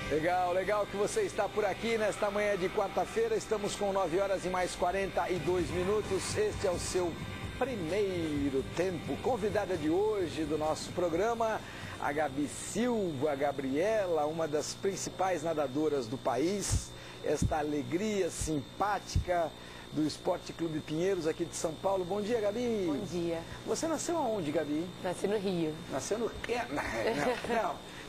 Legal, legal que você está por aqui nesta manhã de quarta-feira. Estamos com 9 horas e mais 42 minutos. Este é o seu primeiro tempo. Convidada de hoje do nosso programa, a Gabi Silva, a Gabriela, uma das principais nadadoras do país. Esta alegria simpática do Esporte Clube Pinheiros aqui de São Paulo. Bom dia, Gabi. Bom dia. Você nasceu aonde, Gabi? Nasci no Rio. Nasceu no...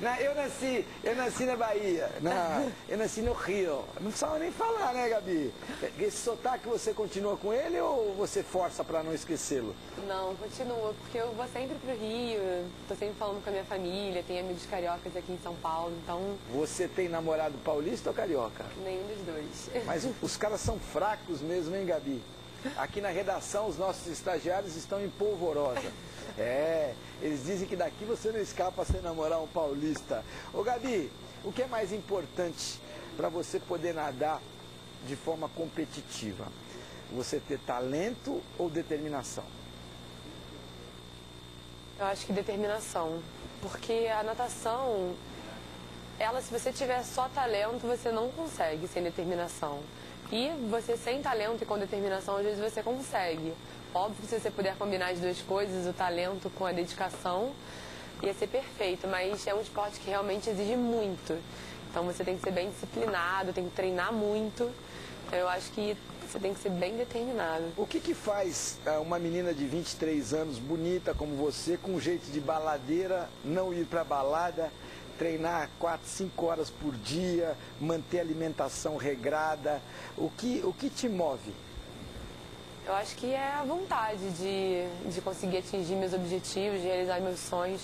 Não, eu nasci na Bahia, eu nasci no Rio. Não precisava nem falar, né, Gabi? Esse sotaque você continua com ele ou você força para não esquecê-lo? Não, continua, porque eu vou sempre pro Rio, tô sempre falando com a minha família, tenho amigos cariocas aqui em São Paulo, então... Você tem namorado paulista ou carioca? Nenhum dos dois. Mas os caras são fracos mesmo, hein, Gabi? Aqui na redação, os nossos estagiários estão em polvorosa. Eles dizem que daqui você não escapa sem namorar um paulista. Ô Gabi, o que é mais importante para você poder nadar de forma competitiva? Você ter talento ou determinação? Eu acho que determinação, porque a natação, se você tiver só talento, você não consegue sem determinação. E você sem talento e com determinação, às vezes você consegue. Óbvio que se você puder combinar as duas coisas, o talento com a dedicação, ia ser perfeito, mas é um esporte que realmente exige muito. Então você tem que ser bem disciplinado, tem que treinar muito. Então eu acho que você tem que ser bem determinado. O que faz uma menina de 23 anos, bonita como você, com jeito de baladeira, não ir pra balada, treinar 4, 5 horas por dia, manter a alimentação regrada? O que te move? Eu acho que é a vontade de conseguir atingir meus objetivos, de realizar meus sonhos.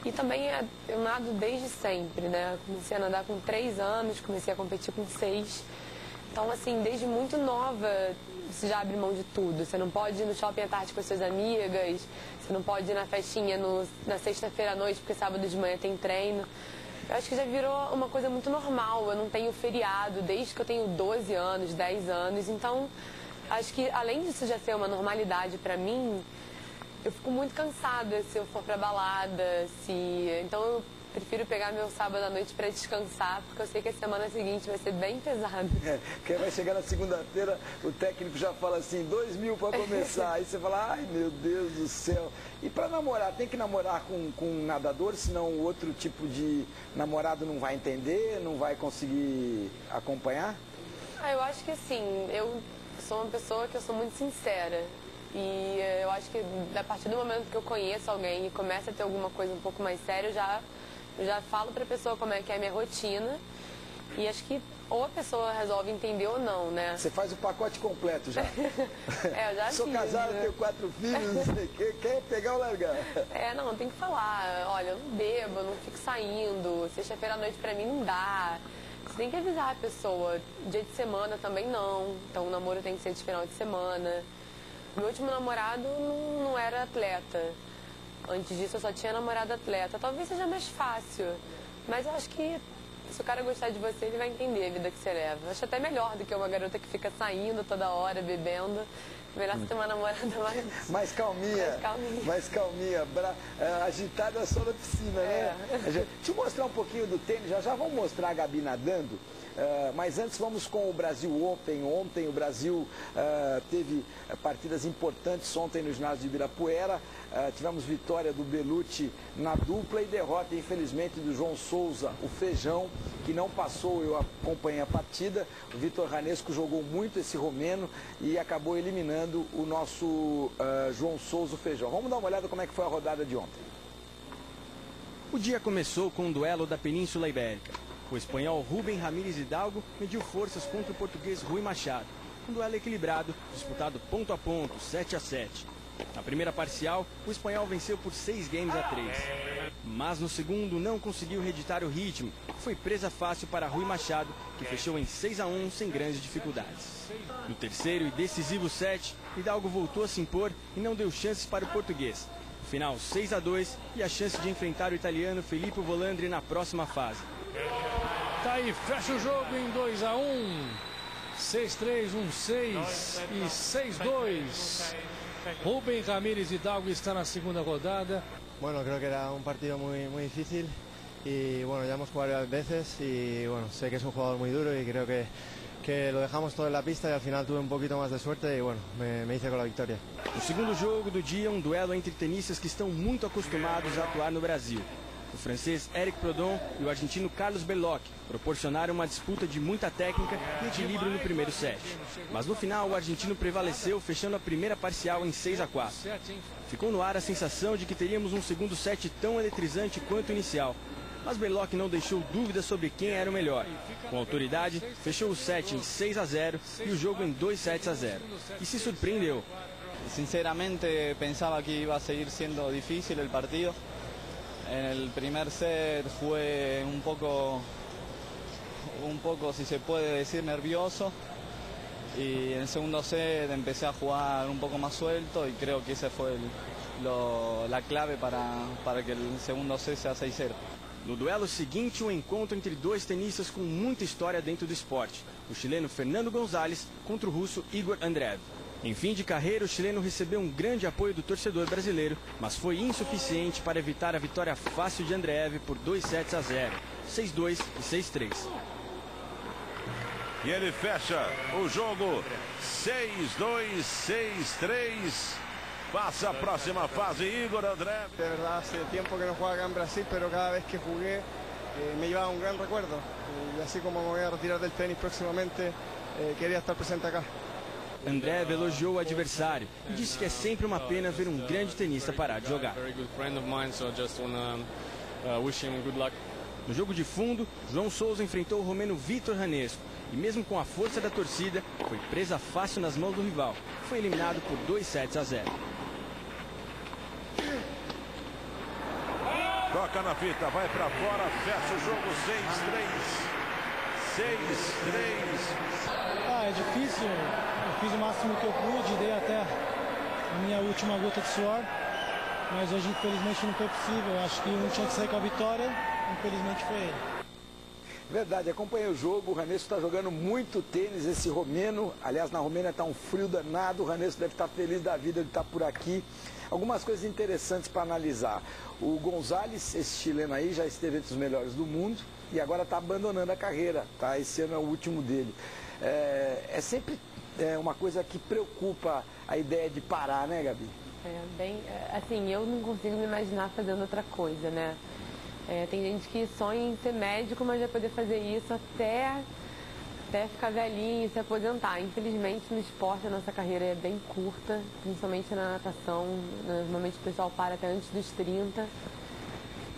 E também eu nado desde sempre, né? Comecei a nadar com 3 anos, comecei a competir com 6. Então, assim, desde muito nova, você já abre mão de tudo. Você não pode ir no shopping à tarde com as suas amigas, você não pode ir na festinha na sexta-feira à noite, porque sábado de manhã tem treino. Eu acho que já virou uma coisa muito normal. Eu não tenho feriado desde que eu tenho 12 anos, 10 anos. Então, acho que além disso já ser uma normalidade pra mim, eu fico muito cansada se eu for pra balada, então eu prefiro pegar meu sábado à noite pra descansar, porque eu sei que a semana seguinte vai ser bem pesada. Porque vai chegar na segunda-feira, o técnico já fala assim, 2.000 pra começar, aí você fala, ai meu Deus do céu. E pra namorar, tem que namorar com um nadador, senão o outro tipo de namorado não vai entender, não vai conseguir acompanhar? Eu acho que assim, eu sou uma pessoa que eu sou muito sincera e eu acho que a partir do momento que eu conheço alguém e começa a ter alguma coisa um pouco mais séria, eu já falo pra pessoa como é que é a minha rotina e acho que ou a pessoa resolve entender ou não, né? Você faz o pacote completo já. Eu já sou fiz, casado, né? tenho 4 filhos, não sei o que, quer pegar ou largar? Não, tem que falar, olha, eu não bebo, eu não fico saindo, sexta-feira à noite pra mim não dá. Você tem que avisar a pessoa, dia de semana também não, então o namoro tem que ser de final de semana. Meu último namorado não era atleta, antes disso eu só tinha namorado atleta, talvez seja mais fácil, mas eu acho que se o cara gostar de você, ele vai entender a vida que você leva. Eu acho até melhor do que uma garota que fica saindo toda hora, bebendo. Melhor você ter uma namorada mais calminha. Mais calminha. Agitada só na piscina, né? Deixa eu mostrar um pouquinho do tênis. Já vamos mostrar a Gabi nadando. Mas antes vamos com o Brasil Open. Ontem o Brasil teve partidas importantes ontem no ginásio de Ibirapuera. Tivemos vitória do Belucci na dupla e derrota, infelizmente, do João Souza, o Feijão, que não passou. Eu acompanhei a partida. O Vitor Ranesco jogou muito esse romeno e acabou eliminando o nosso João Souza, o Feijão. Vamos dar uma olhada como é que foi a rodada de ontem. O dia começou com um duelo da Península Ibérica. O espanhol Rubem Ramírez Hidalgo mediu forças contra o português Rui Machado. Um duelo equilibrado, disputado ponto a ponto, 7-7. Na primeira parcial, o espanhol venceu por 6-3. Mas no segundo não conseguiu reeditar o ritmo. Foi presa fácil para Rui Machado, que fechou em 6-1 sem grandes dificuldades. No terceiro e decisivo set, Hidalgo voltou a se impor e não deu chances para o português. No final, 6-2 e a chance de enfrentar o italiano Filippo Volandri na próxima fase. Tá aí, fecha o jogo em 2-1, 6-3, 1-6 e 6-2. Rubem Ramírez Hidalgo está na segunda rodada. Bueno, creo que era un partido muy difícil. y bueno, ya hemos jugado varias veces y bueno, sé que es un jugador muy duro y creo que lo dejamos todo en la pista y al final tuve un poquito más de suerte y bueno, me hice con la victoria. O segundo jogo do dia é um duelo entre tenistas que estão muito acostumados a atuar no Brasil. O francês Eric Prodon e o argentino Carlos Belloc proporcionaram uma disputa de muita técnica e equilíbrio no primeiro set. Mas no final o argentino prevaleceu, fechando a primeira parcial em 6-4. Ficou no ar a sensação de que teríamos um segundo set tão eletrizante quanto o inicial. Mas Belloc não deixou dúvidas sobre quem era o melhor. Com autoridade, fechou o set em 6-0 e o jogo em 2-0. E se surpreendeu. Sinceramente pensaba que iba a seguir siendo difícil el partido. En el primer set jugué un poco, si se puede decir, nervioso. Y en el segundo set empecé a jugar un poco más suelto y creo que esa fue la clave para que el segundo set sea 6-0. No duelo seguinte, um encontro entre dois tenistas com muita história dentro do esporte. O chileno Fernando González contra o russo Igor Andreev. Em fim de carreira, o chileno recebeu um grande apoio do torcedor brasileiro, mas foi insuficiente para evitar a vitória fácil de Andreev por 2-0, 6-2 e 6-3. E ele fecha o jogo 6-2, 6-3. Pasa a próxima fase, Igor Andreev. De verdad, hace tiempo que no jugaba acá en Brasil, pero cada vez que jugué me llevaba un gran recuerdo. Y así como me voy a retirar del tenis próximamente, quería estar presente acá. Andreev elogiou o adversário e disse que é sempre uma pena ver um grande tenista parar de jogar. No jogo de fundo, João Souza enfrentou o romeno Vitor Ranesco e mesmo com a força da torcida, foi presa fácil nas mãos do rival. Foi eliminado por 2-0. Toca na fita, vai pra fora, fecha o jogo 6-3. 6-3. É difícil. Eu fiz o máximo que eu pude, dei até a minha última gota de suor, mas hoje infelizmente não foi possível. Acho que um tinha que sair com a vitória, infelizmente foi ele. Verdade, acompanhei o jogo, o Ranesco está jogando muito tênis, esse romeno, aliás na Romênia está um frio danado, o Ranesco deve estar feliz da vida de estar por aqui. Algumas coisas interessantes para analisar. O González, esse chileno aí, já esteve entre os melhores do mundo e agora está abandonando a carreira, tá? Esse ano é o último dele. É sempre uma coisa que preocupa a ideia de parar, né, Gabi? Assim, eu não consigo me imaginar fazendo outra coisa, né? Tem gente que sonha em ser médico, mas vai poder fazer isso até ficar velhinho, se aposentar. Infelizmente, no esporte, a nossa carreira é bem curta, principalmente na natação. Normalmente o pessoal para até antes dos 30.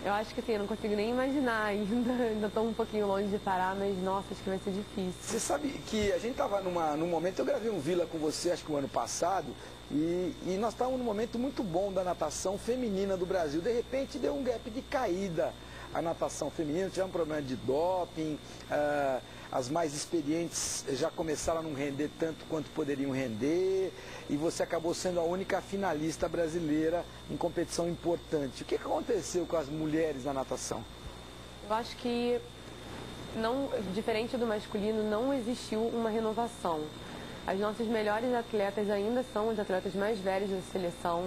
Eu acho que assim, eu não consigo nem imaginar ainda estou um pouquinho longe de parar, mas nossa, acho que vai ser difícil. Você sabe que a gente estava num momento, eu gravei um Vila com você, acho que o ano passado, e nós estávamos num momento muito bom da natação feminina do Brasil. De repente deu um gap de caída a natação feminina, tivemos um problema de doping, as mais experientes já começaram a não render tanto quanto poderiam render, e você acabou sendo a única finalista brasileira em competição importante. O que aconteceu com as mulheres na natação? Eu acho que, diferente do masculino, não existiu uma renovação. As nossas melhores atletas ainda são as atletas mais velhas da seleção.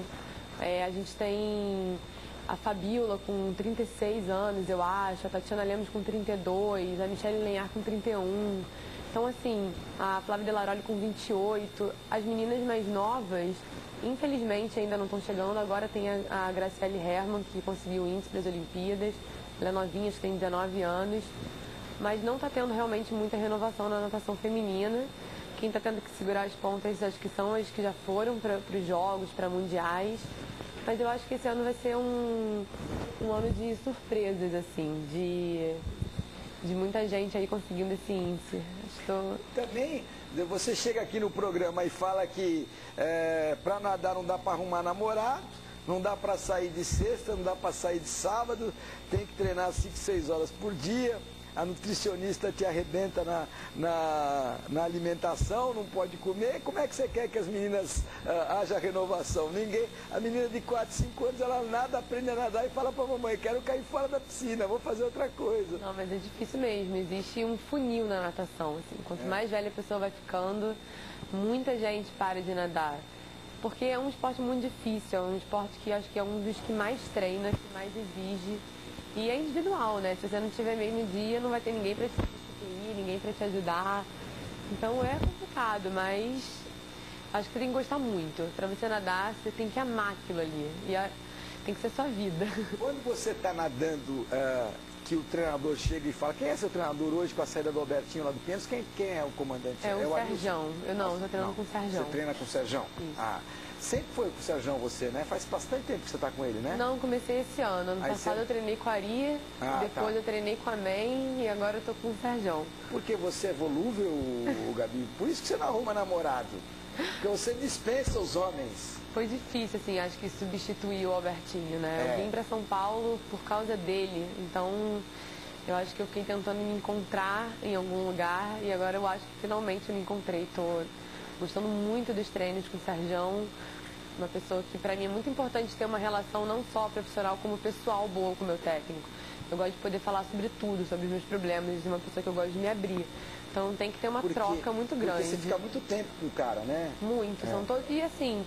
A gente tem a Fabiola com 36 anos, eu acho, a Tatiana Lemos com 32, a Michelle Lenhar com 31. Então, assim, a Flávia Delaroli com 28. As meninas mais novas, infelizmente, ainda não estão chegando. Agora tem a Graciele Hermann, que conseguiu o índice para as Olimpíadas. Ela é novinha, acho que tem 19 anos. Mas não está tendo realmente muita renovação na natação feminina. Quem está tendo que segurar as pontas, acho que são as que já foram para os jogos, para mundiais. Mas eu acho que esse ano vai ser um ano de surpresas, assim, de muita gente aí conseguindo esse índice. Também, você chega aqui no programa e fala que para nadar não dá para arrumar namorado, não dá para sair de sexta, não dá para sair de sábado, tem que treinar 5, 6 horas por dia. A nutricionista te arrebenta na alimentação, não pode comer. Como é que você quer que as meninas haja renovação? Ninguém. A menina de 4, 5 anos, ela nada, aprende a nadar e fala pra mamãe, quero cair fora da piscina, vou fazer outra coisa. Não, mas é difícil mesmo. Existe um funil na natação. Assim. Quanto mais velha a pessoa vai ficando, muita gente para de nadar. Porque é um esporte muito difícil, é um esporte que acho que é um dos que mais treina, que mais exige. E é individual, né? Se você não tiver mesmo dia, não vai ter ninguém para te substituir, ninguém para te ajudar. Então é complicado, mas acho que você tem que gostar muito. Para você nadar, você tem que amar aquilo ali. E tem que ser sua vida. Quando você está nadando, que o treinador chega e fala, quem é seu treinador hoje com a saída do Albertinho lá do Pinheiros? Quem é o comandante? É o Serjão. Eu não, estou treinando com o Serjão. Você treina com o Serjão? Isso. Sempre foi com o Serjão você, né? Faz bastante tempo que você está com ele, né? Não, comecei esse ano. Ano passado eu treinei com a Ari, depois eu treinei com a Men e agora eu tô com o Serjão. Porque você é volúvel, Gabi? Por isso que você não arruma namorado. Porque você dispensa os homens. Foi difícil, assim, acho que substituir o Albertinho, né? Eu vim para São Paulo por causa dele, então eu acho que eu fiquei tentando me encontrar em algum lugar e agora eu acho que finalmente eu me encontrei. Tô gostando muito dos treinos com o Serjão, uma pessoa que para mim é muito importante ter uma relação não só profissional como pessoal boa com o meu técnico. Eu gosto de poder falar sobre tudo, sobre os meus problemas, de uma pessoa que eu gosto de me abrir. Então tem que ter uma troca muito grande. Porque você fica muito tempo com o cara, né? Muito, são todos. E assim,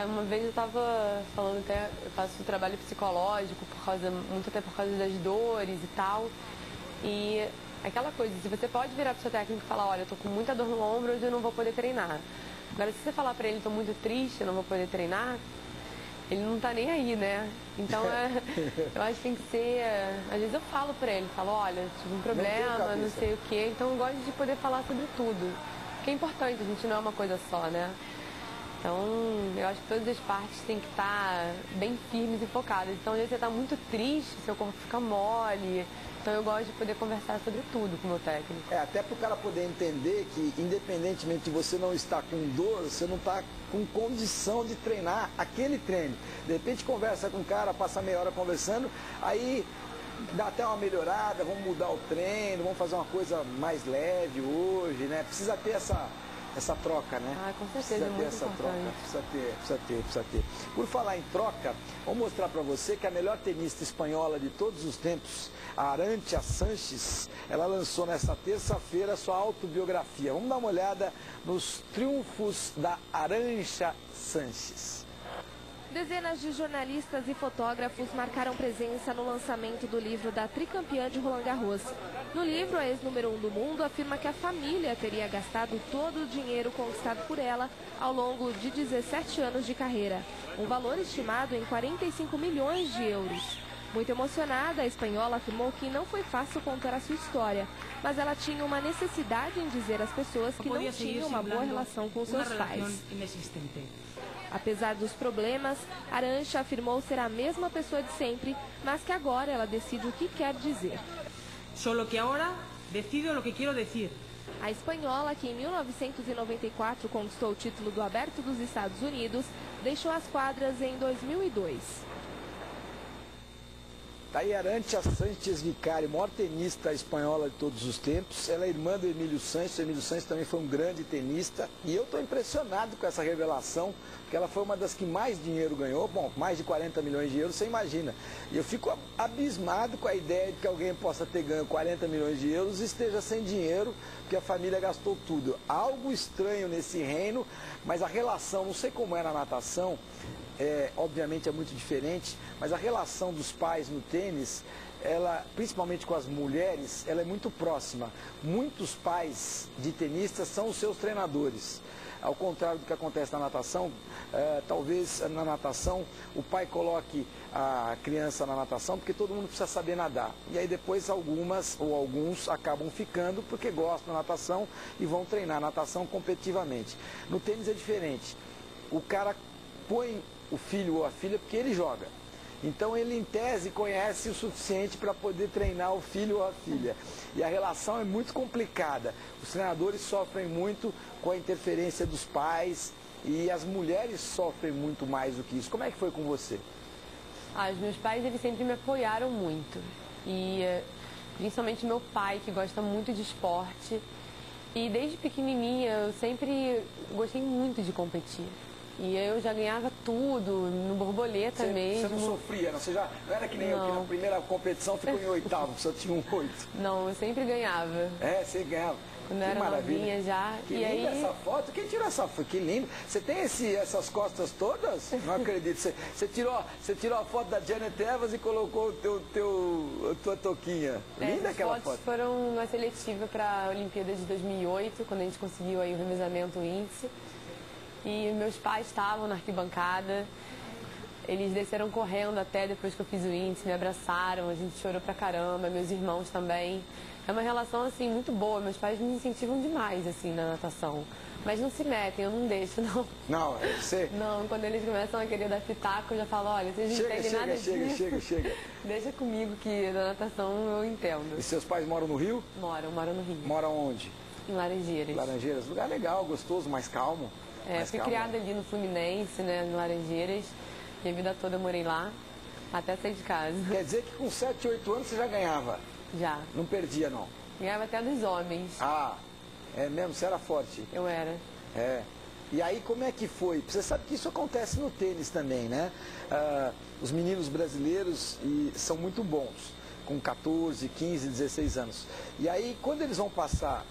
uma vez eu estava falando até, eu faço trabalho psicológico muito até por causa das dores e tal. E aquela coisa, se você pode virar pro seu técnico e falar, olha, eu tô com muita dor no ombro, hoje eu não vou poder treinar. Agora, se você falar pra ele, tô muito triste, eu não vou poder treinar, ele não tá nem aí, né? Então, eu acho que tem que ser... Às vezes eu falo pra ele, falo, olha, tive um problema, não sei o quê. Então, eu gosto de poder falar sobre tudo. Porque é importante, a gente não é uma coisa só, né? Então, eu acho que todas as partes têm que estar bem firmes e focadas. Então, às vezes você tá muito triste, seu corpo fica mole. Então, eu gosto de poder conversar sobre tudo com o meu técnico. Até para o cara poder entender que, independentemente de você não estar com dor, você não está com condição de treinar aquele treino. De repente, conversa com o cara, passa meia hora conversando, aí dá até uma melhorada, vamos mudar o treino, vamos fazer uma coisa mais leve hoje, né? Precisa ter essa troca, né? Com certeza, precisa ter essa troca, precisa ter. Por falar em troca, vou mostrar para você que a melhor tenista espanhola de todos os tempos, a Arantxa Sánchez, ela lançou nesta terça-feira sua autobiografia. Vamos dar uma olhada nos triunfos da Arantxa Sánchez. Dezenas de jornalistas e fotógrafos marcaram presença no lançamento do livro da tricampeã de Roland Garros. No livro, a ex-número 1 do mundo afirma que a família teria gastado todo o dinheiro conquistado por ela ao longo de 17 anos de carreira, um valor estimado em 45 milhões de euros. Muito emocionada, a espanhola afirmou que não foi fácil contar a sua história, mas ela tinha uma necessidade em dizer às pessoas que não tinham uma boa relação com seus pais. Apesar dos problemas, Arantxa afirmou ser a mesma pessoa de sempre, mas que agora ela decide o que quer dizer. Solo que agora decido lo que quero dizer. A espanhola, que em 1994 conquistou o título do Aberto dos Estados Unidos, deixou as quadras em 2002. Tá aí Arantxa Sánchez Vicari, maior tenista espanhola de todos os tempos. Ela é irmã do Emílio Sanches. O Emílio Sanches também foi um grande tenista. E eu estou impressionado com essa revelação, porque ela foi uma das que mais dinheiro ganhou. Bom, mais de 40 milhões de euros, você imagina. E eu fico abismado com a ideia de que alguém possa ter ganho 40 milhões de euros e esteja sem dinheiro, porque a família gastou tudo. Algo estranho nesse reino, mas a relação, não sei como é na natação, obviamente é muito diferente, mas a relação dos pais no tênis, ela, principalmente com as mulheres, ela é muito próxima. Muitos pais de tenistas são os seus treinadores. Ao contrário do que acontece na natação, talvez na natação o pai coloque a criança na natação porque todo mundo precisa saber nadar. E aí depois algumas ou alguns acabam ficando porque gostam da natação e vão treinar natação competitivamente. No tênis é diferente. O cara põe o filho ou a filha porque ele joga. Então ele, em tese, conhece o suficiente para poder treinar o filho ou a filha. E a relação é muito complicada. Os treinadores sofrem muito com a interferência dos pais e as mulheres sofrem muito mais do que isso. Como é que foi com você? Os meus pais, eles sempre me apoiaram muito. E principalmente meu pai, que gosta muito de esporte. E desde pequenininha eu sempre gostei muito de competir. E eu já ganhava tudo, no borboleta mesmo. Você não sofria, não? Você já não era que nem eu, que na primeira competição ficou em oitavo, só tinha um 8. Não, eu sempre ganhava. Você ganhava. quando eu era novinha já. Que linda essa foto. Quem tirou essa foto? Que lindo. Você tem essas costas todas? Não acredito. Você tirou a foto da Janet Evans e colocou a tua touquinha. Linda aquela foto. As fotos foram uma seletiva para a Olimpíada de 2008, quando a gente conseguiu aí o revezamento índice. E meus pais estavam na arquibancada. Eles desceram correndo até depois que eu fiz o índice, me abraçaram, a gente chorou pra caramba, meus irmãos também. É uma relação, assim, muito boa. Meus pais me incentivam demais, assim, na natação. Mas não se metem, eu não deixo, não. Não, você... Não, quando eles começam a querer dar pitaco, eu já falo, olha, vocês não entendem nada disso. Chega. Deixa comigo que da natação eu entendo. E seus pais moram no Rio? Moram no Rio. Moram onde? Em Laranjeiras. Laranjeiras, lugar legal, gostoso, mais calmo. Fui criada ali no Fluminense, né, em Laranjeiras. Minha vida toda eu morei lá, até sair de casa. Quer dizer que com 7, 8 anos você já ganhava? Já. Não perdia, não? Ganhava até dos homens. Ah, é mesmo? Você era forte? Eu era. É. E aí como é que foi? Você sabe que isso acontece no tênis também, né? Os meninos brasileiros são muito bons, com 14, 15, 16 anos. E aí quando eles vão passar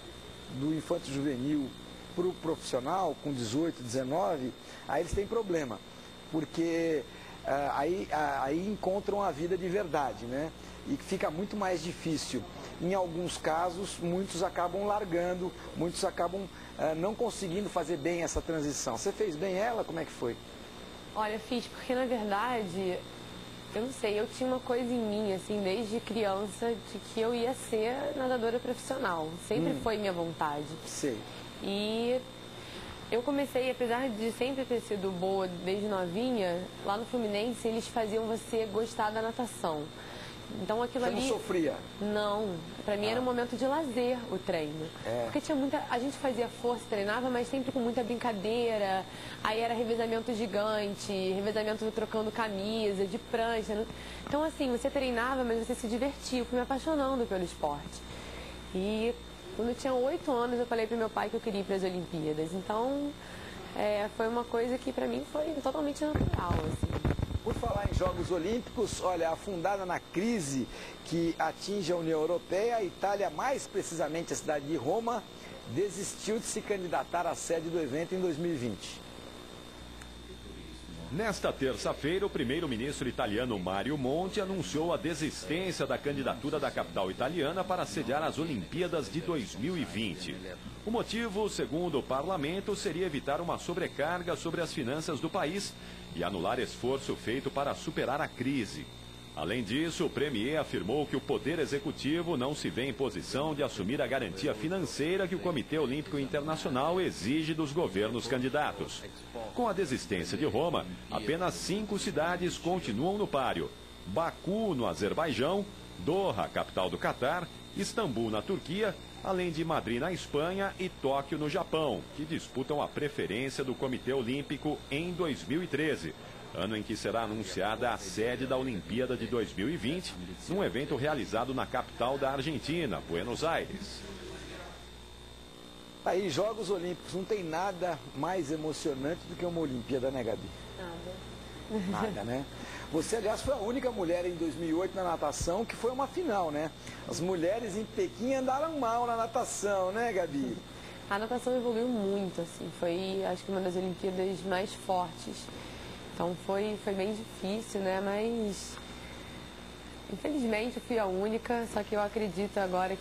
do infanto juvenil para o profissional, com 18, 19, aí eles têm problema. Porque aí encontram a vida de verdade, né? E fica muito mais difícil. Em alguns casos, muitos acabam largando, muitos acabam não conseguindo fazer bem essa transição. Você fez bem ela? Como é que foi? Olha, fiz, porque na verdade, eu não sei, eu tinha uma coisa em mim, assim, desde criança, de que eu ia ser nadadora profissional. Sempre foi minha vontade. Sei. E eu comecei, apesar de sempre ter sido boa desde novinha, lá no Fluminense eles faziam você gostar da natação. Então aquilo ali... Você não sofria? Não. Pra mim era um momento de lazer o treino. Porque tinha muita... A gente fazia força, treinava, mas sempre com muita brincadeira. Aí era revezamento gigante, revezamento trocando camisa, de prancha. Então assim, você treinava, mas você se divertia. Eu fui me apaixonando pelo esporte. E quando eu tinha 8 anos, eu falei pro meu pai que eu queria ir para as Olimpíadas. Então, foi uma coisa que pra mim foi totalmente natural, assim. Por falar em Jogos Olímpicos, olha, afundada na crise que atinge a União Europeia, a Itália, mais precisamente a cidade de Roma, desistiu de se candidatar à sede do evento em 2020. Nesta terça-feira, o primeiro-ministro italiano Mario Monti anunciou a desistência da candidatura da capital italiana para sediar as Olimpíadas de 2020. O motivo, segundo o parlamento, seria evitar uma sobrecarga sobre as finanças do país e anular esforço feito para superar a crise. Além disso, o premier afirmou que o Poder Executivo não se vê em posição de assumir a garantia financeira que o Comitê Olímpico Internacional exige dos governos candidatos. Com a desistência de Roma, apenas 5 cidades continuam no páreo: Baku, no Azerbaijão, Doha, capital do Catar, Istambul, na Turquia, além de Madrid, na Espanha, e Tóquio, no Japão, que disputam a preferência do Comitê Olímpico em 2013. Ano em que será anunciada a sede da Olimpíada de 2020, num evento realizado na capital da Argentina, Buenos Aires. Aí, Jogos Olímpicos, não tem nada mais emocionante do que uma Olimpíada, né, Gabi? Nada, né? Você, aliás, foi a única mulher em 2008 na natação que foi uma final, né? As mulheres em Pequim andaram mal na natação, né, Gabi? A natação evoluiu muito, assim, foi, acho que, uma das Olimpíadas mais fortes. Então foi bem difícil, né? Mas infelizmente eu fui a única, só que eu acredito agora